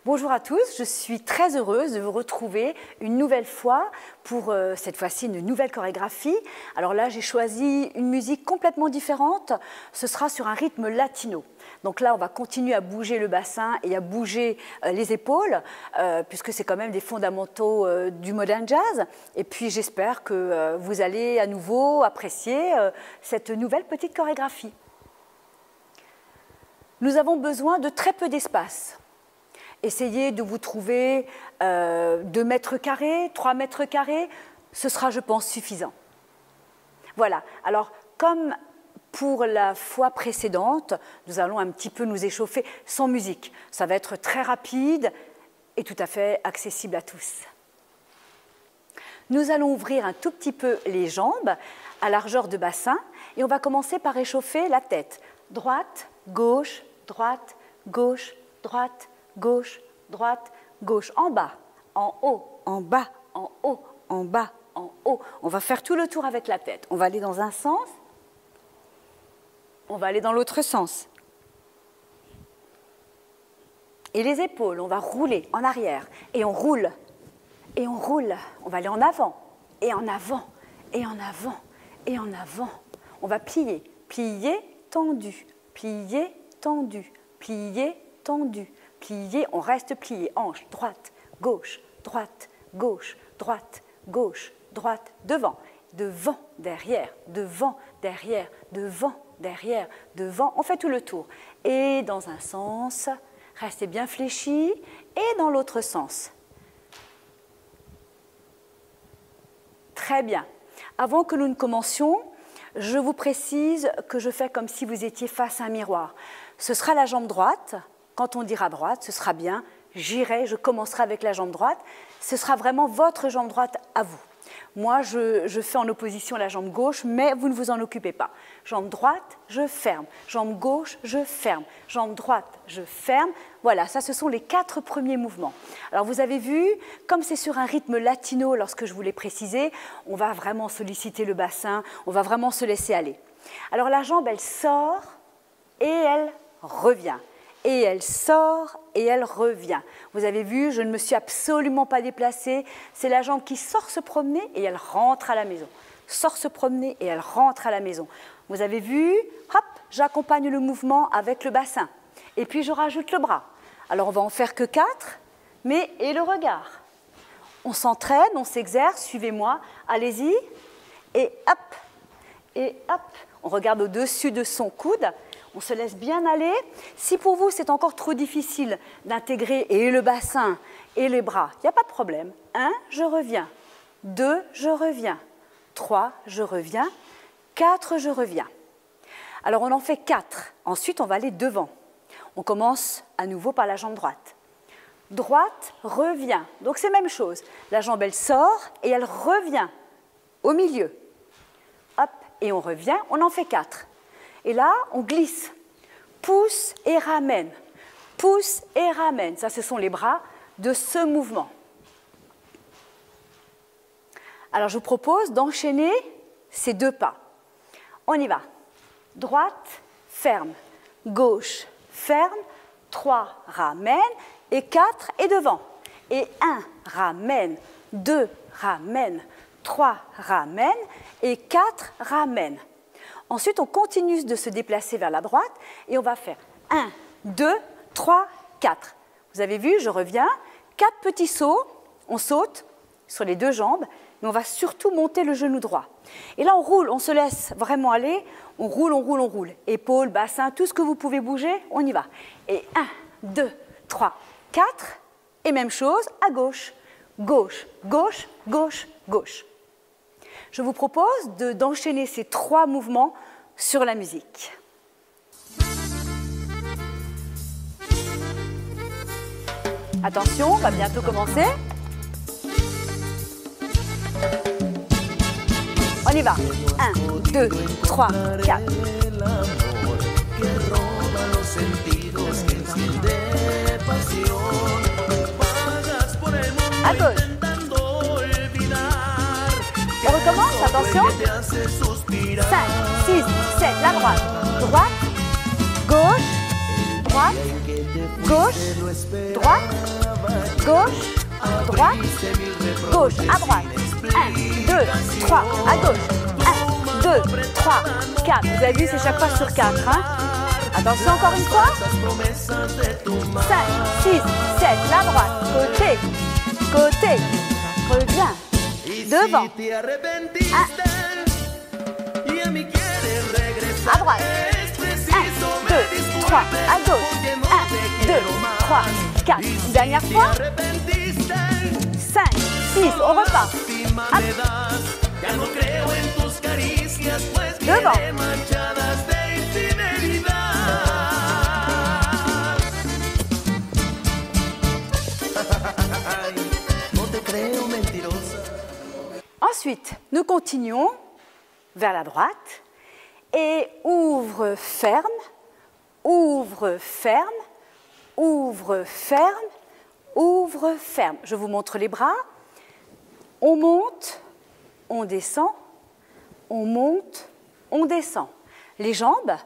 Bonjour à tous, je suis très heureuse de vous retrouver une nouvelle fois pour cette fois-ci une nouvelle chorégraphie. Alors là, j'ai choisi une musique complètement différente, ce sera sur un rythme latino. Donc là, on va continuer à bouger le bassin et à bouger les épaules, puisque c'est quand même des fondamentaux du modern jazz. Et puis j'espère que vous allez à nouveau apprécier cette nouvelle petite chorégraphie. Nous avons besoin de très peu d'espace. Essayez de vous trouver 2 mètres carrés, 3 mètres carrés, ce sera, je pense, suffisant. Voilà, alors comme pour la fois précédente, nous allons un petit peu nous échauffer sans musique. Ça va être très rapide et tout à fait accessible à tous. Nous allons ouvrir un tout petit peu les jambes à largeur de bassin et on va commencer par échauffer la tête. Droite, gauche, droite, gauche, droite, gauche, droite, gauche, en bas, en haut, en bas, en haut, en bas, en haut. On va faire tout le tour avec la tête. On va aller dans un sens, on va aller dans l'autre sens. Et les épaules, on va rouler en arrière et on roule, et on roule. On va aller en avant, et en avant, et en avant, et en avant. On va plier, plier, tendu, plier, tendu, plier, tendu, plier, on reste plié, hanche, droite, gauche, droite, gauche, droite, gauche, droite, devant, devant, derrière, devant, derrière, devant, derrière, devant, on fait tout le tour. Et dans un sens, restez bien fléchi, et dans l'autre sens. Très bien. Avant que nous ne commencions, je vous précise que je fais comme si vous étiez face à un miroir. Ce sera la jambe droite. Quand on dira droite, ce sera bien. J'irai, je commencerai avec la jambe droite. Ce sera vraiment votre jambe droite à vous. Moi, je fais en opposition la jambe gauche, mais vous ne vous en occupez pas. Jambe droite, je ferme. Jambe gauche, je ferme. Jambe droite, je ferme. Voilà, ça, ce sont les 4 premiers mouvements. Alors, vous avez vu, comme c'est sur un rythme latino, lorsque je vous l'ai précisé, on va vraiment solliciter le bassin, on va vraiment se laisser aller. Alors, la jambe, elle sort et elle revient. Et elle sort et elle revient. Vous avez vu, je ne me suis absolument pas déplacée. C'est la jambe qui sort se promener et elle rentre à la maison. Sort se promener et elle rentre à la maison. Vous avez vu, hop, j'accompagne le mouvement avec le bassin. Et puis je rajoute le bras. Alors on va en faire que 4, mais et le regard. On s'entraîne, on s'exerce, suivez-moi, allez-y. Et hop, on regarde au-dessus de son coude. On se laisse bien aller. Si pour vous, c'est encore trop difficile d'intégrer et le bassin et les bras, il n'y a pas de problème. 1, je reviens. 2, je reviens. 3, je reviens. 4, je reviens. Alors, on en fait 4. Ensuite, on va aller devant. On commence à nouveau par la jambe droite. Droite, revient. Donc, c'est la même chose. La jambe, elle sort et elle revient au milieu. Hop, et on revient. On en fait 4. Et là, on glisse, pousse et ramène, pousse et ramène. Ça, ce sont les bras de ce mouvement. Alors, je vous propose d'enchaîner ces 2 pas. On y va. Droite, ferme. Gauche, ferme. 3, ramène. Et 4, et devant. Et 1, ramène. 2, ramène. 3, ramène. Et 4, ramène. Ensuite, on continue de se déplacer vers la droite et on va faire 1, 2, 3, 4. Vous avez vu, je reviens, 4 petits sauts, on saute sur les 2 jambes, mais on va surtout monter le genou droit. Et là, on roule, on se laisse vraiment aller, on roule, on roule, on roule. Épaules, bassin, tout ce que vous pouvez bouger, on y va. Et 1, 2, 3, 4, et même chose à gauche. Gauche, gauche, gauche, gauche. Je vous propose d'enchaîner ces 3 mouvements sur la musique. Attention, on va bientôt commencer. On y va. 1, 2, 3, 4. À gauche. On recommence, attention. 5, 6, 7, la droite. Droite, gauche, droite, gauche, droite, gauche, droite, gauche, à droite. 1, 2, 3, à gauche. 1, 2, 3, 4. Vous avez vu, c'est chaque fois sur 4. Hein? Attention, encore une fois. 5, 6, 7, la droite, côté, côté. Reviens. Devant. 1, à droite. 1, 2, 3, à gauche. 1, 2, 3, 4. Dernière fois. 5, 6, on repart. Devant. Ensuite, nous continuons vers la droite et ouvre, ferme, ouvre, ferme, ouvre, ferme, ouvre, ferme. Je vous montre les bras. On monte, on descend, on monte, on descend. Les jambes,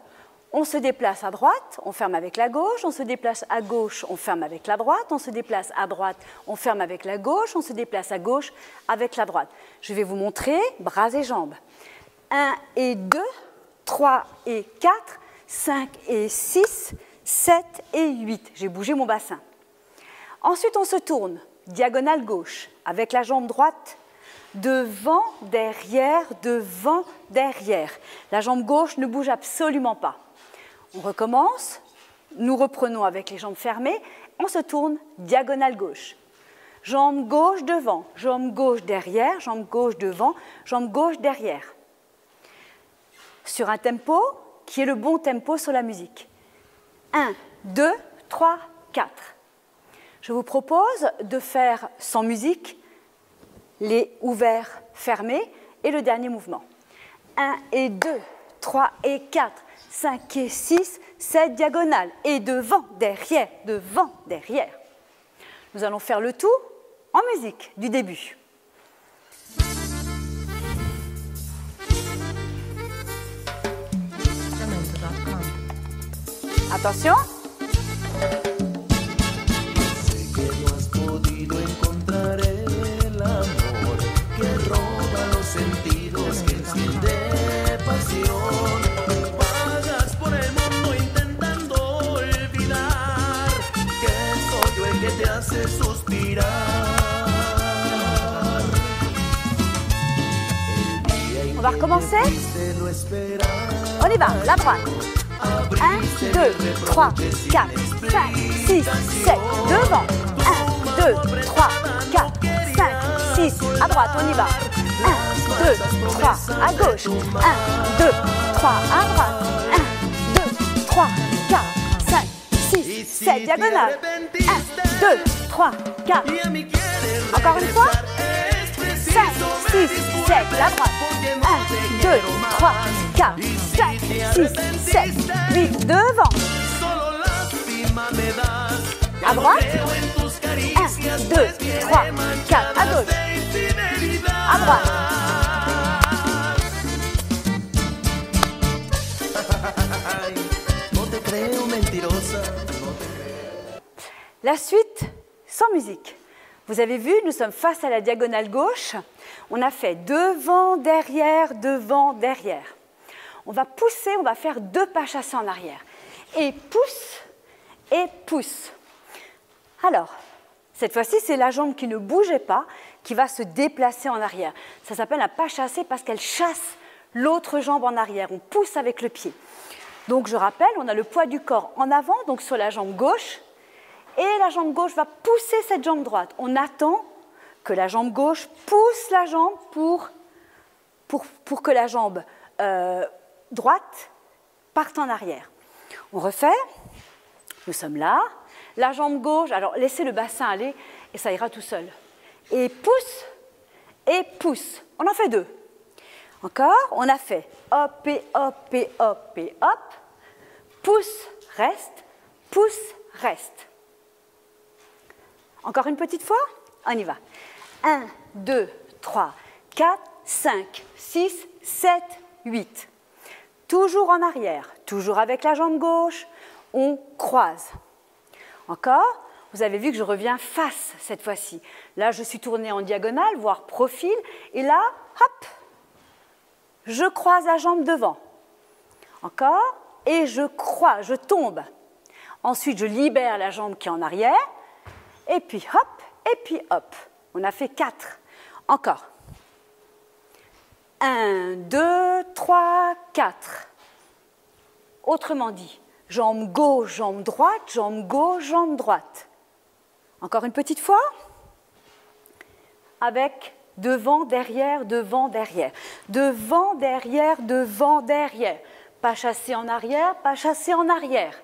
on se déplace à droite, on ferme avec la gauche, on se déplace à gauche, on ferme avec la droite, on se déplace à droite, on ferme avec la gauche, on se déplace à gauche avec la droite. Je vais vous montrer bras et jambes. 1 et 2, 3 et 4, 5 et 6, 7 et 8. J'ai bougé mon bassin. Ensuite, on se tourne, diagonale gauche, avec la jambe droite, devant, derrière, devant, derrière. La jambe gauche ne bouge absolument pas. On recommence, nous reprenons avec les jambes fermées, on se tourne, diagonale gauche. Jambe gauche devant, jambe gauche derrière, jambe gauche devant, jambe gauche derrière. Sur un tempo qui est le bon tempo sur la musique. 1, 2, 3, 4. Je vous propose de faire sans musique les ouverts, fermés et le dernier mouvement. 1 et 2, 3 et 4, 5 et 6, 7 diagonales. Et devant, derrière, devant, derrière. Nous allons faire le tout en musique du début. Attention. On va recommencer. On y va, la droite. 1, 2, 3, 4, 5, 6, 7, devant. 1, 2, 3, 4, 5, 6, à droite, on y va. 1, 2, 3, à gauche. 1, 2, 3, à droite. 1, 2, 3, 4, 5, 6, 7, diagonale. 1, 2, 3, 4. Encore une fois. 5, 6, 7, la droite. 1, 2, 3, 4, 5, 6, 7, 8, devant. À droite. 1, 2, 3, 4, à gauche. À droite. La suite sans musique. Vous avez vu, nous sommes face à la diagonale gauche. On a fait devant, derrière, devant, derrière. On va pousser, on va faire 2 pas chassés en arrière. Et pousse, et pousse. Alors, cette fois-ci, c'est la jambe qui ne bougeait pas qui va se déplacer en arrière. Ça s'appelle un pas chassé parce qu'elle chasse l'autre jambe en arrière. On pousse avec le pied. Donc, je rappelle, on a le poids du corps en avant, donc sur la jambe gauche. Et la jambe gauche va pousser cette jambe droite. On attend que la jambe gauche pousse la jambe pour que la jambe droite parte en arrière. On refait. Nous sommes là. La jambe gauche, alors laissez le bassin aller et ça ira tout seul. Et pousse, et pousse. On en fait 2. Encore, on a fait hop et hop et hop et hop. Pousse, reste, pousse, reste. Encore une petite fois, on y va. 1, 2, 3, 4, 5, 6, 7, 8. Toujours en arrière, toujours avec la jambe gauche, on croise. Encore, vous avez vu que je reviens face cette fois-ci. Là, je suis tournée en diagonale, voire profil, et là, hop, je croise la jambe devant. Encore, et je croise, je tombe. Ensuite, je libère la jambe qui est en arrière, et puis hop, et puis hop. On a fait 4. Encore. 1, 2, 3, 4. Autrement dit, jambe gauche, jambe droite, jambe gauche, jambe droite. Encore une petite fois. Avec devant, derrière, devant, derrière. Devant, derrière, devant, derrière. Pas chassé en arrière, pas chassé en arrière.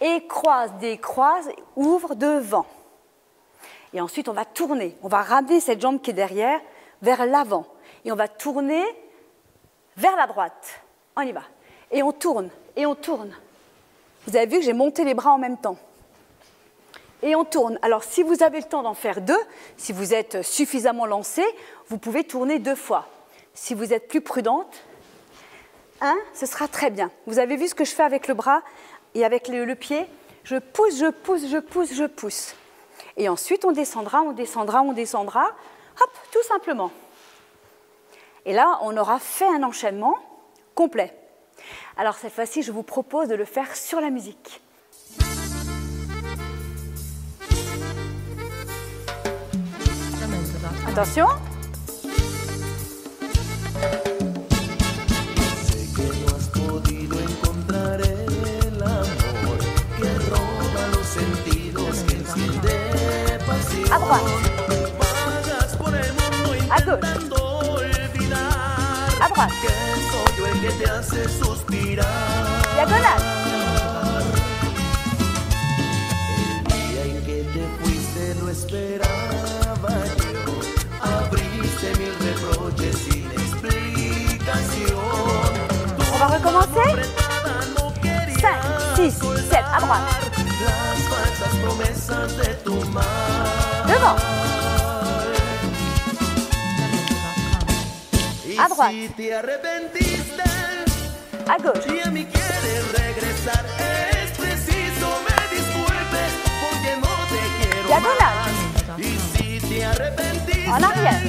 Et croise, décroise, ouvre devant. Et ensuite, on va tourner. On va ramener cette jambe qui est derrière vers l'avant. Et on va tourner vers la droite. On y va. Et on tourne, et on tourne. Vous avez vu que j'ai monté les bras en même temps. Et on tourne. Alors, si vous avez le temps d'en faire 2, si vous êtes suffisamment lancé, vous pouvez tourner 2 fois. Si vous êtes plus prudente, 1, ce sera très bien. Vous avez vu ce que je fais avec le bras et avec le pied? Je pousse, je pousse, je pousse, je pousse. Et ensuite, on descendra, on descendra, on descendra. Hop, tout simplement. Et là, on aura fait un enchaînement complet. Alors, cette fois-ci, je vous propose de le faire sur la musique. Attention. À droite. À gauche. À droite. Diagonale. On va recommencer. 5, 6, 7, à droite. Devant. À droite. À gauche. Diagonale. En arrière.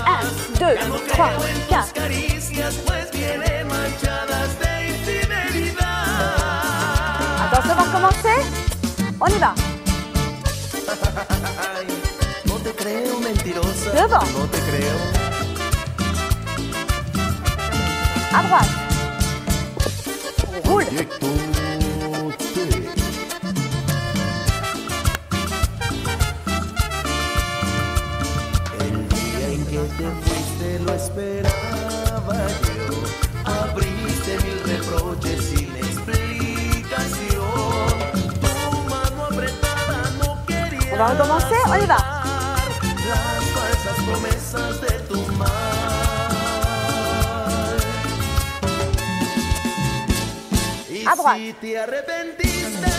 1, 2, 3, 4. Attention, on va recommencer. On y va. Devant. À droite. On roule. Te fuiste, lo esperaba yo. Abriste mil reproches sin explicación. Tu mano apretada no quería. On va recommencer, on y va. Las falsas promesas de tu mal. Y à droite. si te arrepentiste,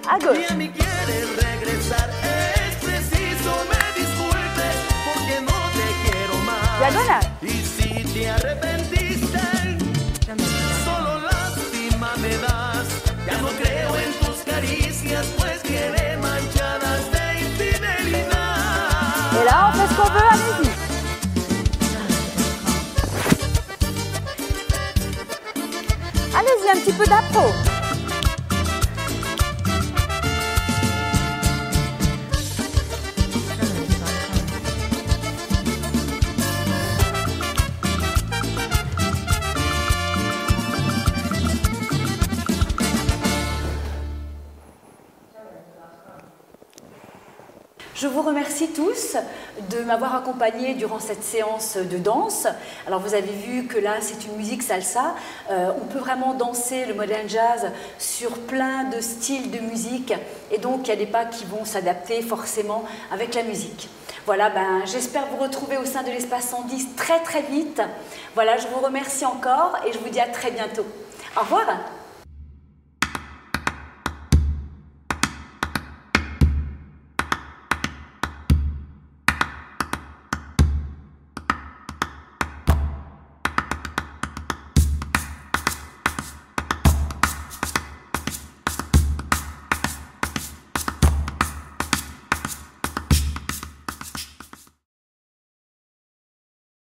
à gauche. y a mí quieres regresar, es preciso me disculpes porque no te quiero más. Diagonale. Y si te arrepentiste, solo lástima me das. Ya no creo en tus caricias, pues vienen manchadas de infidelidad. Et là, on fait ce qu'on veut, allez-y. Allez-y, un petit peu d'impro. Je vous remercie tous de m'avoir accompagné durant cette séance de danse. Alors vous avez vu que là c'est une musique salsa. On peut vraiment danser le modern jazz sur plein de styles de musique et donc il y a des pas qui vont s'adapter forcément avec la musique. Voilà, j'espère vous retrouver au sein de l'espace 110 très très vite. Voilà, je vous remercie encore et je vous dis à très bientôt. Au revoir.